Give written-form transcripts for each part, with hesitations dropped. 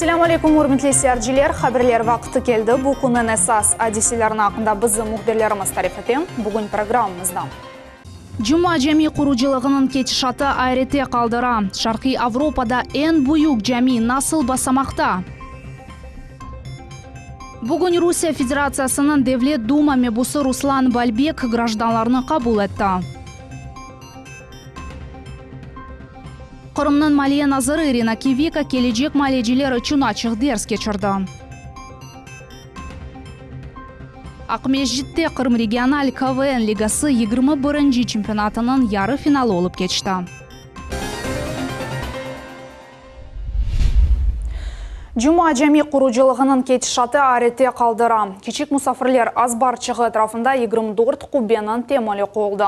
Assalamu alaikum hurmatli seyirciler. Haberler vaqti keldi. Bu kunun esas hadiselerine hakkında bizi muhbirlerimiz tarif etdi. Bugün programımızda. Cuma cemi quruculuğunun ketişatı ayrıca qaldıra. Şarkı Avropada en büyük cemi nasıl basamakta? Bugün Rusya Federasyasının Devlet Duma mebusi Ruslan Balbek gражданlarını kabul etti. Qırımның Maliye Nazırı Irina Kivika gelecek maliyeciler için açıq ders geçirdi. Akmejit'te Qırım Regional KVN Ligası 21. çempionatının yarı finali olup geçti. Cuma cemi quruculuğunun ketişatı ayrıca qaldıra. Kiçik musafirler az barçığı etrafında 24 kubbenin temeli qoyuldu.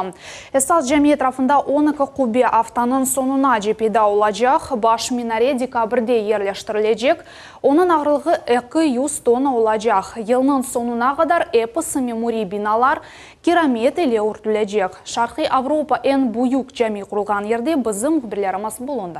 Esas cemi etrafında 12 kubbe haftanın sonuna cepide olacak. Baş minare dekabrde yerleştirilecek. Onun ağırlığı 200 tonna olacak. Yılın sonuna kadar episi memori binalar keramet ile örtülecek. Şarkı Avropa en büyük cemi kurulgan yerde bizim muhbirlerimiz bulundu.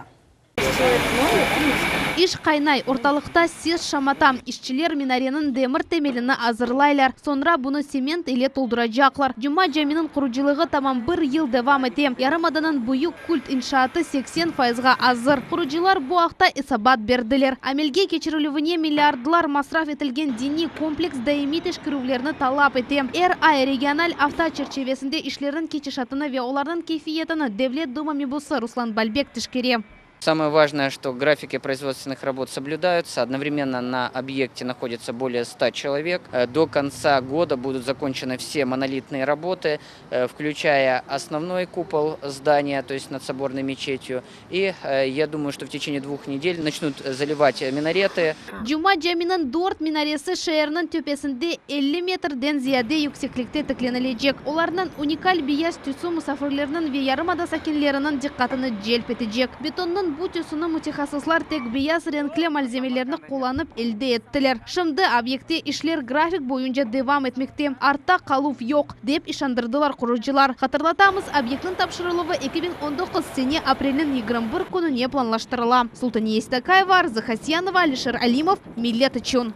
İş kaynay, ortalıkta ses şamata. İşçiler minarenin demir temelini hazırlaylar. Sonra bunu sement ile dolduracaklar. Cuma ceminin kuruculuğu tamam bir yıl devam etti. Yarımada'nın büyük kult inşaatı 80%'ga hazır. Kurucular bu hafta isabat verdiler. Amelge geçirilüvüne milyardlar masraf etilgen dini kompleks daimi teşkiruvlerini talep etti. RA regional hafta çerçevesinde işlerin keçişatını ve onların keyfiyetini Devlet Duma mebusi Ruslan Balbek teşkiri. Самое важное, что графики производственных работ соблюдаются. Одновременно на объекте находится более 100 человек. До конца года будут закончены все монолитные работы, включая основной купол здания, то есть над соборной мечетью. И я думаю, что в течение 2 недель начнут заливать минареты. Cuma ceminin 4 minaresi şehirinin tepesinde 50 metreden ziyade yükseklikte tıklenilecek. Onlardan unikal beyaz tüsü misafirlerinin ve yarımada sakinlerinin dikkatini celp edecek. Betonun bu tüsünü mütehassıslar tek beyaz renkli malzemelerini kullanıp elde ettiler. Şimdi objekte işler grafik boyunca devam etmekte. Artta kalıp yok deyip işandırdılar kurucular. Hatırlatamız, objektin tapşırılığı 2019 sene April'in 21 gününe planlaştırıla. Sultaniye İstakayeva, Arzu Hasyanova, Alişer Alimov, Millet için.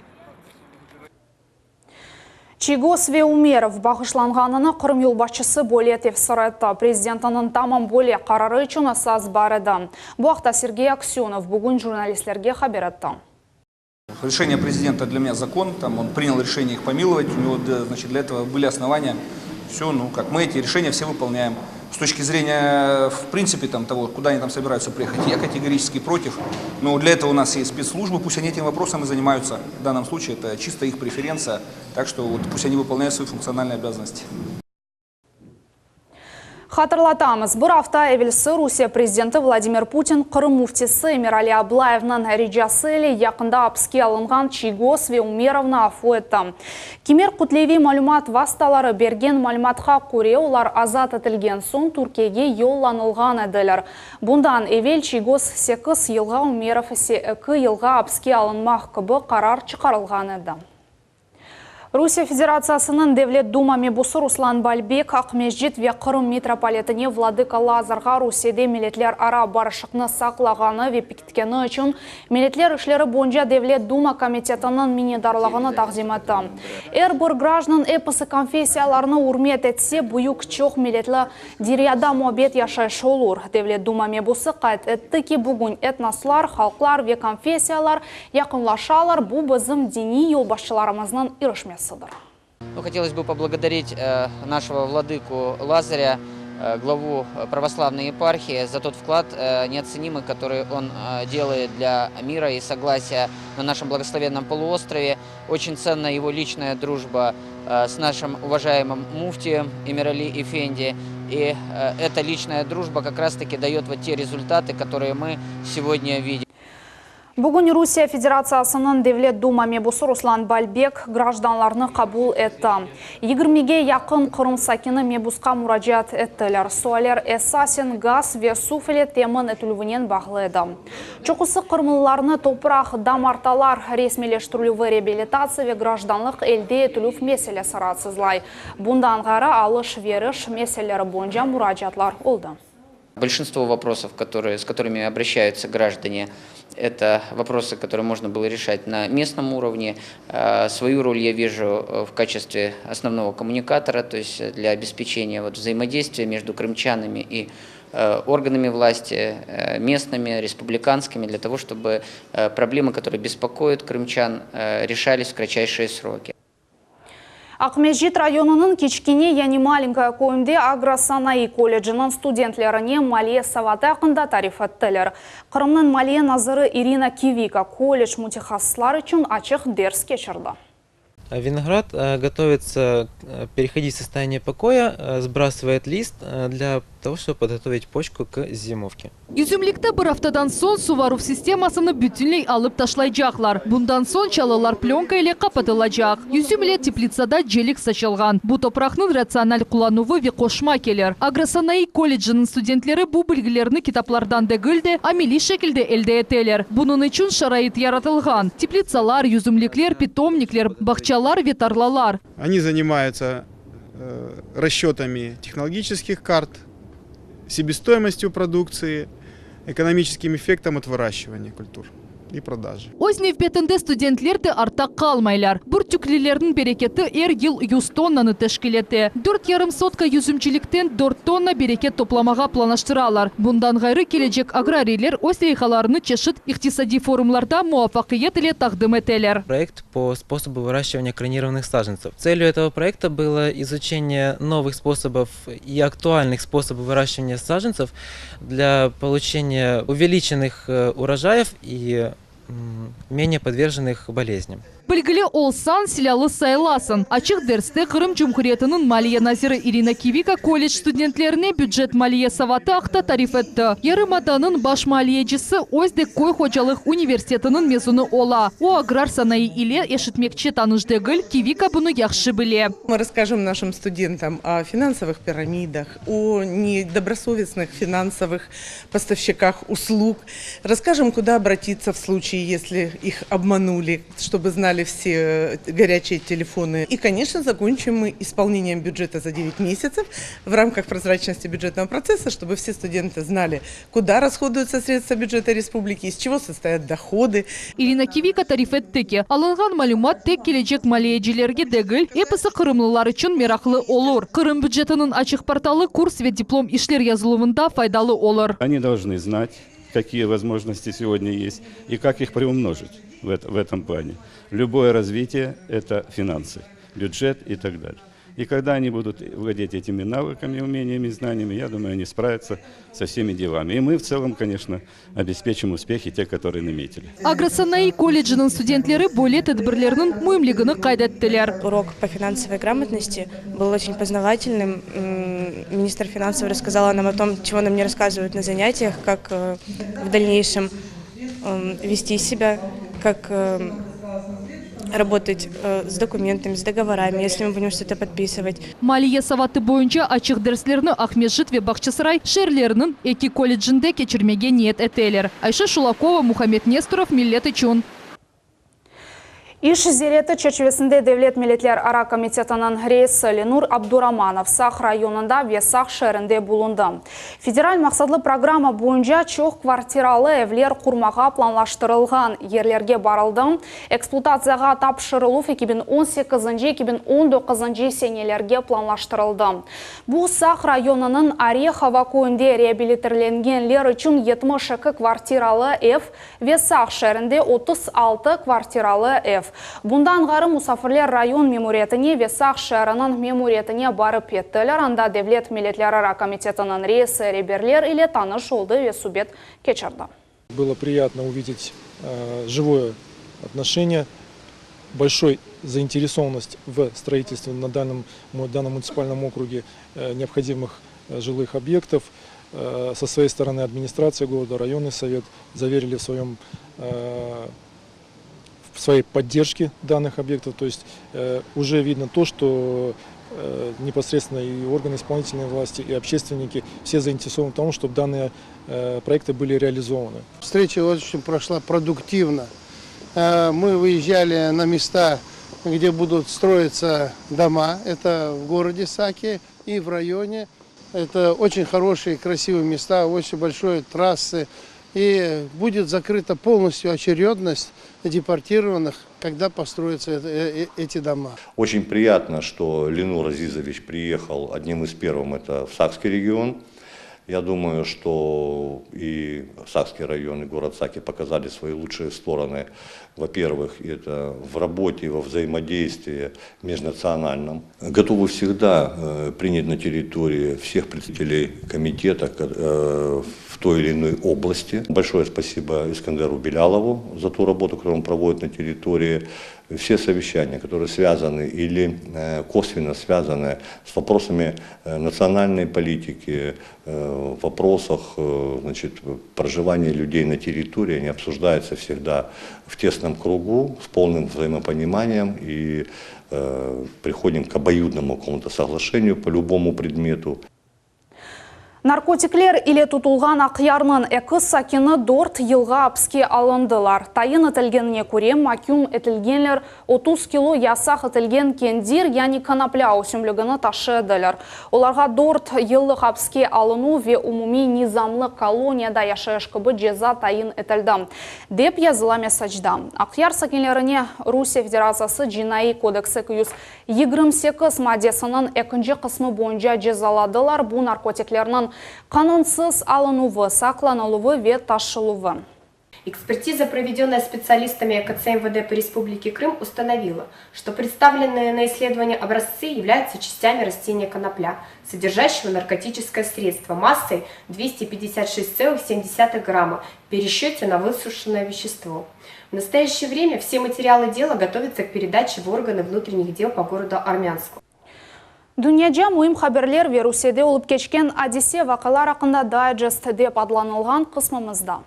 Чигос ve Umerov bağışlanğanını Qırım yolbaşçısı Boletev sıraytı. Prezidentinin tamam bole qararı için asas barıdı. Bu haqda Sergey Aksyonov bugün jurnalistlerge haber etti. Решение президента для меня закон, он принял решение их помиловать, у него, значит, для этого были основания. Все, как мы эти решения все выполняем. С точки зрения, в принципе, того, куда они там собираются приехать, я категорически против. Но для этого у нас есть спецслужбы, пусть они этим вопросом и занимаются. В данном случае это чисто их преференция, так что пусть они выполняют свои функциональные обязанности. Hatırlatamız, bir hafta evvelsi Rusya Prezidenti Vladimir Putin Qırım muftisi Emirali Ablayev'nin ricası ile yakında hapsga alıngan Chigos ve Umerovni afu etdi. Kemer Qutlevi malumat vasıtaları bergen malumatga ko'ra ular azat etilgen so'ng Turkiyaga yollanılgan ediler. Bundan evvel Chigos 8 yılga, Umerov ise 2 yılga hapsga alınmak gibi karar çıkarılgan edi. Rusya Federasyasının Devlet Duma mebusi Ruslan Balbek, Akmejit ve Qırım metropolitini Vladyka Lazarga Rusya'da milletler ara barışıqni saqlagani ve bekitkeni için milletler işleri boyunca Devlet Duma komitetinin minnetdarlığını taqdim etdi. Bir gраждан episi konfessiyalarını hurmet etse, büyük çok milletli diriyada muhabbet yaşayışı olur. Devlet Duma mebusi qayd etdi ki bugün etnoslar, halklar ve konfessiyalar yakınlaşalar. Bu bizim dini yolbaşçılarımızın irişmesi. Хотелось бы поблагодарить нашего владыку Лазаря, главу православной епархии, за тот вклад неоценимый, который он делает для мира и согласия на нашем благословенном полуострове. Очень ценна его личная дружба с нашим уважаемым муфтием Эмирали Эфенди. И эта личная дружба как раз-таки дает вот те результаты, которые мы сегодня видим. Bugün Rusya Federasyasının Devlet Duma mebusi Ruslan Balbek gражданlarını kabul etti. 20'ge yakın Qırım sakini mebuska müracaat ettiler. Sualar esasen gaz ve su fili temin etilüvünen bağlı edi. Çoxusu Qırımlılarını toprak, damartalar, resmileştirilüvü reabilitasiya ve gражданlık elde etilüv meselesi rahatsızlay. Bundan gari alış-veriş meseleleri boyunca müracaatlar oldu. Большинство вопросов, с которыми обращаются граждане, Это вопросы, которые можно было решать на местном уровне. Свою роль я вижу в качестве основного коммуникатора, то есть для обеспечения взаимодействия между крымчанами и органами власти, местными, республиканскими, для того, чтобы проблемы, которые беспокоят крымчан, решались в кратчайшие сроки. Акмежит районының кичкине, яғни маленькая койымде агросанайы колледжінің студентлеріне малия саваты ақында тариф еттілер. Қырымның малия назыры Ирина Кивика колледж мутихассылар үшін ачық дерс кешірді. Виноград готовится переходить в состояние покоя, сбрасывает лист для того, чтобы подготовить почку к зимовке. Yüzümlükte bir haftadan son suvaruv sistemasını bütünley alıp taşlayacaklar. Bundan son çalılar plyonka ile kapatılacak. Yüzüm ile teplitsada celik saçılgan. Bu toprağın rasyonel kullanışı ve koşma kelir. Agrosanayi kollecinin studentleri bu bilgilerini kitaplardan değil de ameli şekilde elde eteler. Bunun için şarayit yaratılgan. Teplitsalar, yüzümlükler, питомниклер, бахчалар ve tarlalar. Они занимаются расчетами технологических карт, себестоимостью продукции, экономическим эффектом от выращивания культур и продажи. Oz nevbetinde studentler de arta kalmaylar. Bu tüklülerin bereketi yıl 100 tonnanı teşkil etti. 4,5 sotka yüzümçilikten 4 tonna bereket toplamağa planlaştıralar. Bundan gayrı gelecek agrariler oz reyhalarını çeşit iktisadi forumlarda muvaffakiyet ile takdim eteler. Проект по способу выращивания кронированных саженцев. Целью этого проекта было изучение новых способов и актуальных способов выращивания саженцев для получения увеличенных урожаев и менее подверженных болезням. Bilgili olsan silahlı sayılasın. Açık derste Kırım Cumhuriyeti'nin Maliye Nazırı Irina Kivika kolej studentlerine büdjet maliye savatı akta tarif etti. Yarımada'nın baş maliyecisi Ozdek Koy Hocalık Üniversiteti'nin mezunu ola. O agrar sanayi ile eşitmekçi tanıştığı Kivika bunu yaxşı bile. Мы расскажем нашим студентам о финансовых пирамидах, о недобросовестных финансовых поставщиках услуг. Расскажем, куда обратиться в случае, если их обманули, чтобы знали все горячие телефоны. И, конечно, закончим мы исполнением бюджета за 9 месяцев в рамках прозрачности бюджетного процесса, чтобы все студенты знали, куда расходуются средства бюджета республики, из чего состоят доходы. Irina Kivika tarif etti ki, alıngan malumat tek gelecek maliyecilerge değil, episi Kırımlılar için meraklı olur. Kırım büdjetinin açık portalı kurs ve diplom işler yazılımında faydalı olur. Они должны знать, какие возможности сегодня есть и как их приумножить в этом плане. Любое развитие – это финансы, бюджет и так далее. И когда они будут владеть этими навыками, умениями, знаниями, я думаю, они справятся со всеми делами. И мы в целом, конечно, обеспечим успехи те, которые наметили. Agrosanayi колледжinin studentleri böyle tedbirlerinin mühimliğini kaydettiler. Урок по финансовой грамотности был очень познавательным. Министр финансов рассказала нам о том, чего нам не рассказывают на занятиях, как в дальнейшем вести себя, как работать с документами, с договорами, если мы будем что-то подписывать. Maliye savatı boyunca açık derslerini Ahmetjit ve Bahçesaray şehirlerinin iki kolejinde geçirmeye niyet eteler. Ayşe Şulakova, Muhammed Nestorov, Millet için. İş зереті чечевесінде Devlet Milletler Ara Komitetinin reisi Ленур Абдураманов Сақ районында Весақ шәрінде bulundu. Federal maqsadlı программа boyunca çok kvartiralı evler kurmağa planlaştırılған yerlerge barıldı. Eksploatatsiyaga tapşırılу 2018-2019 senelerge planlaştırıldı. Bu Saq rayonunun Орехово köyünde reabilitirlengenler için 72 kvartiralı ev ve Saq şәрінде 36 kvartiralı ev. Bundan gari musafirler rayon memuriyetine ve Saq şəhərinin memuriyetine barıp ettiler. Anda Devlet Milletler Ara Komitetinin reisi reberler ile tanış oldu ve subet geçirdi. Было приятно увидеть живое отношение, большой заинтересованность в строительстве на данном муниципальном округе необходимых жилых объектов. Со своей стороны администрация города, районный совет заверили в своей поддержке данных объектов. То есть уже видно то, что непосредственно и органы исполнительной власти, и общественники все заинтересованы в том, чтобы данные проекты были реализованы. Встреча очень прошла продуктивно. Мы выезжали на места, где будут строиться дома. Это в городе Саке и в районе. Это очень хорошие, красивые места, очень большие трассы, и будет закрыта полностью очередность депортированных, когда построятся эти дома. Очень приятно, что Ленур Азизович приехал одним из первых это в Сакский регион. Я думаю, что и Сакский район, и город Саки показали свои лучшие стороны. Во-первых, это в работе, во взаимодействии межнациональном. Готовы всегда принять на территории всех представителей комитета в той или иной области. Большое спасибо Искандеру Белялову за ту работу, которую он проводит на территории. Все совещания, которые связаны или косвенно связаны с вопросами национальной политики, в вопросах проживания людей на территории, они обсуждаются всегда в тесном кругу, с полным взаимопониманием и приходим к обоюдному какому-то соглашению по любому предмету. Наркотиклер или тутулған ақиярның екі сакины 4 елға апске алындылар. Тайын етілгеніне көре макюм етілгенлер 30 кило ясақ етілген кендир, яғни конопля өсімлігіні ташыдылар. Оларға 4 еллық апске алыну ве умуми низамлы колонияда яшайышқыбы жеза тайын етілді. Деп языла месажда. Ақияр сакинлеріне Русия Федерациясы Жинайы кодексі 228 мадесінің 2 қысмы бойынша жезаладылар. Бұл наркотиклерінің канонсыз алынуы, сақланылуы ве ташылуы. Экспертиза, проведенная специалистами ЭКЦ МВД по Республике Крым, установила, что представленные на исследование образцы являются частями растения конопля, содержащего наркотическое средство массой 256,7 грамма в пересчете на высушенное вещество. В настоящее время все материалы дела готовятся к передаче в органы внутренних дел по городу Армянску. Дүниеде мұйым хабарлер Руссияде олып кешкен Одиссе вақалар ақында дайджест деп адланылған қысмымызда.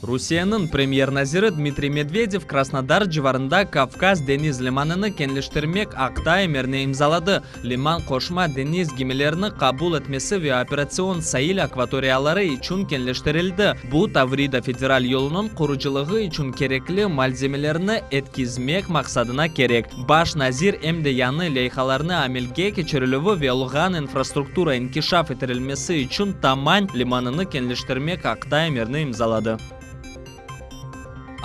Русияның премьер-назиры Дмитрий Медведев Краснодар жыварында Кавказ дениз лиманını кенлештірмек Актай мерне имзалады. Лиман қошма дениз гемелеріні қабул етмесі ве операцион Саиль акваториялары üçün кенлештірілді. Бұл Таврида федераль yolunun құружилығы üçün кереклі мальземелеріні еткізмек мақсадына керек. Баш назир әмде яны лейхаларыны амелге кечерілігі ве олған инфраструктура инкишаф етірілмесі üçün Тамань лиманını кенлештірмек Актай мерне имзалады.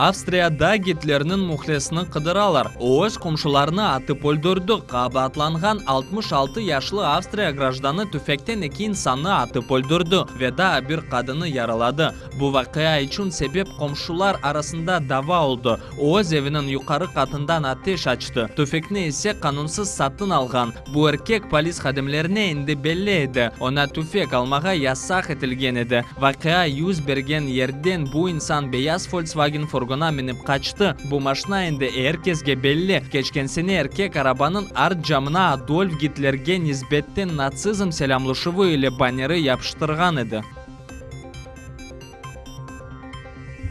Австрияда Гитлернің мұхлесіні қыдыралар. Өз құмшыларыны атып өлдірді. Қабатланған 66 яшлы Австрия гражданы түфектен 2 инсанны атып өлдірді. Веда бір қадыны яралады. Бұл вақия үшін себеп құмшылар арасында дава олды. Өз евінің юқары қатындан атеш açtı. Түфекні есе қанунсыз сатын алған. Бұл еркек полис қадымлеріне енді белі еді. Она түфек алмаға ясақ етілген еді. Вақия yüz берген ерден бұл инсан бейаз Volkswagen фургона мініп қачты. Бұл машина енді әркезге белі. Кечкенсіне еркек арабаның арт жамына Адольф Гитлерге низбеттен нацизм селямлышывы или баннері япштырған еді.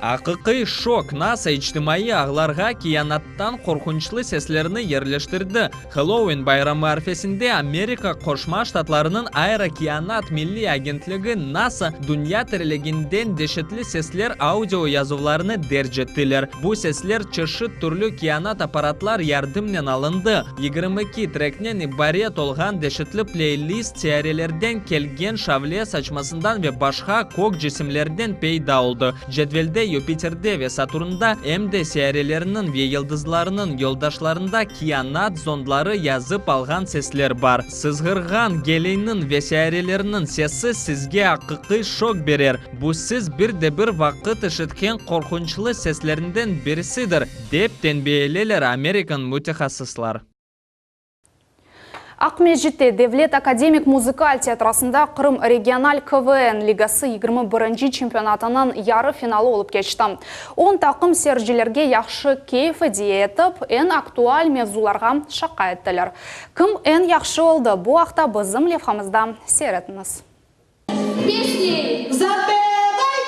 Ақықы шок NASA ijtimai ағларға киянаттан қорқынчлы сеслеріні ерлештірді. Хэллоуин байрамы арфесінде Америка Қошма Штатларының аэрокиянат милли агентлігі NASA дүния тірілігінден дешетлі сеслер аудио язуларыны дәржеттілер. Бұл сеслер чешіт түрлі киянат аппаратлар ярдымнен алынды. 22 трекнен ибарет олған дешетлі плейлист теорелерден келген шавле сачмасындан ве башқа кок жесімлерден пейда oldu. Jedvelde Юпитерде ве Сатурнда әмде сәрелерінің ве елдызларының елдашларында киянат зондлары язып алған сеслер бар. Сызғырған гелейнің ве сәрелерінің сесі сізге ақықы шок берер. Бұл сіз бір вақыт ішіткен қорқыншылы сеслерінден бірісідір, деп тенбейлелер Американ мутехасыслар. Ақмежітте Девлет Академик музыкаль театрасында Қырым региональ КВН лигасы 21 чемпионатының яры финалы олып кешті. 10 тақым сержілерге яқшы кейфі дие етіп, ән актуаль мевзуларға шаққа еттілер. Кім ән яқшы олды? Бұл ақта бізім левхамызда серетіңіз. Песни запевай,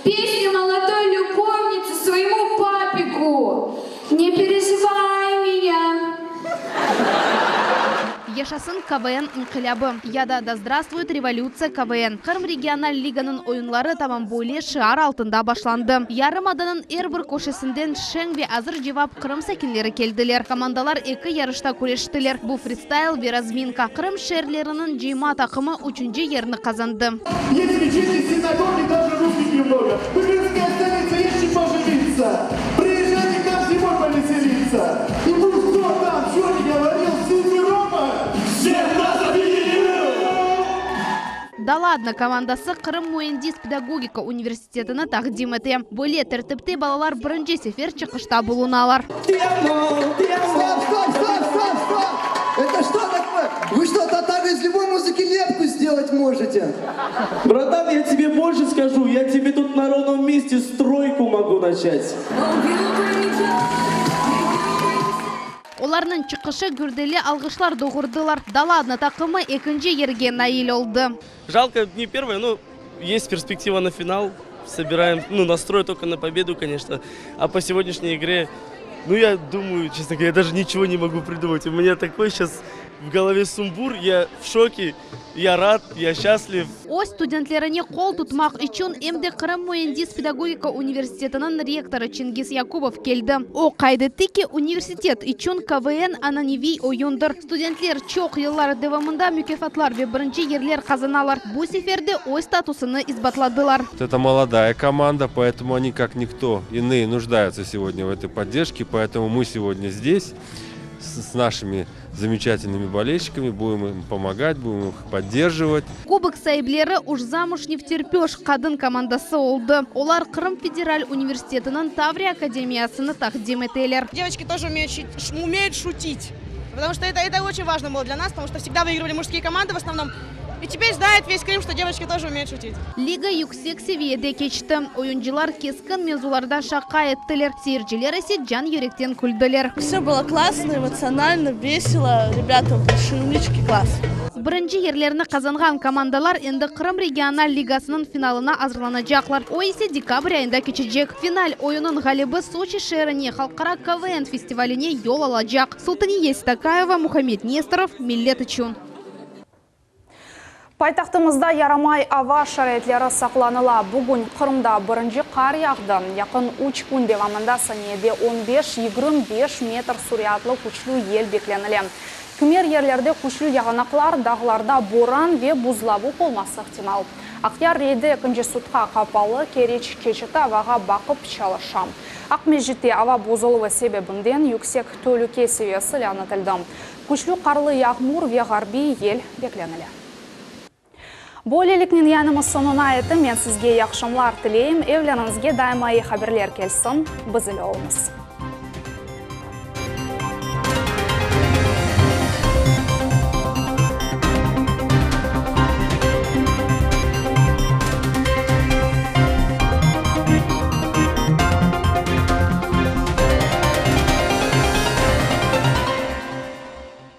песни молодой любовницы своему папику. Не переживай меня. Яшасын КВН инқилябы. Яда да здравствует революция КВН. Қырым региональ лиганың ойынлары тамам бойле шыар алтында башланды. Ярым аданын әрбір көшесінден шең ве азыр жевап Қырым сәкінлері келділер. Командалар екі ярышта көрештілер. Бұл фристайл ве разминка. Қырым шерлерінің жима тақымы 3-ші ерні қазанды. Если чистить синагоги, даже русских много. Быгинская столица, есть чем поживиться. Приезжайте к нам зимой повеселиться. И пусть кто там, что не говорил, Симферополь, всех нас объединил. Да ладно, командасы Кырым Муэндис педагогика университетini тақдим ете. Бөле тәртіпте балалар бірінші сефер чықышта болуналар. Это что такое? Вы что, татары из любой музыки лепку сделать можете? Братан, я тебе больше скажу. Я тебе тут на ровном месте стройку могу начать. Оларның чықышы гүрделі алғышлар доғырдылар. Да ладно, тақымы екінші ерге наил олды. Жалко, не первое, но есть перспектива на финал. Собираем, настрой только на победу, конечно. А по сегодняшней игре, я думаю, честно говоря, я даже ничего не могу придумать. У меня такой сейчас в голове сумбур, я в шоке, я рад, я счастлив. О студентлеріне қол тұтмақ үшін Эмде Кырым Муэндис педагогика университетінің ректоры Чингис Якубов келді. О қайдетті ки университет үшін КВН ананеви ойындыр. Студентлер чоқ еллар девамында мүкефатлар ве бірінші ерлер қазыналар. Бұл сеферде ой статусыны избатладылар. Это молодая команда, поэтому они, как никто иные, нуждаются сегодня в этой поддержке. Поэтому мы сегодня здесь с нашими замечательными болельщиками, будем им помогать, будем их поддерживать. Кубок сайблері уж замуж не втерпеш қадын командасы олды. Олар Кырым федераль университетінің Таврия академиясыны тақдим етелер. Девочки тоже умеют шутить, потому что это очень важно было для нас, потому что всегда выигрывали мужские команды в основном. И теперь знает весь Крым, что девочки тоже умеют шутить. Лига yüksek seviyede keçti. Oyuncular keskin mevzularda şaka ettiler. Seyirciler ise can yürekten güldüler. Все было классно, эмоционально, весело. Ребята, большие умнички, класс. Бірінші ерлеріні қазанған командалар енді Кырым регионал лигасының финалына азырланacaklar. O ise декабрь ayında keçecek. Final oyunun galibi Сочи шеріне халықара КВН фестиваліне yol alacak. Султания Стакаева, Мухаммед Несторов, Миллет үшін. Пайтақтымызда ярамай ава шарайтлары сақланыла. Бүгін Қырымда бірінші қар яғды. Яқын 3 күн девамында санеде 15-25 метр сурятлы күчлі ел бекленілі. Күмер ерлерде күчлі яғанақлар дағыларда боран ве бұзлабу болмасы ықтимал. Ақтияр рейді екінші сутқа қапалы кереч кечеті аваға бақып чалышам. Ақмежетте ава бозылуы себебінден yüksek төліке севесі лянытылды. Күчлі қарлы яғмур ве ғарби ел бекленілі. Болелікнен янымыз сонына еті мен сізге яқшымлар тілейім. Евлеріңізге дайма хабарлар келсін. Біз үлі олымыз.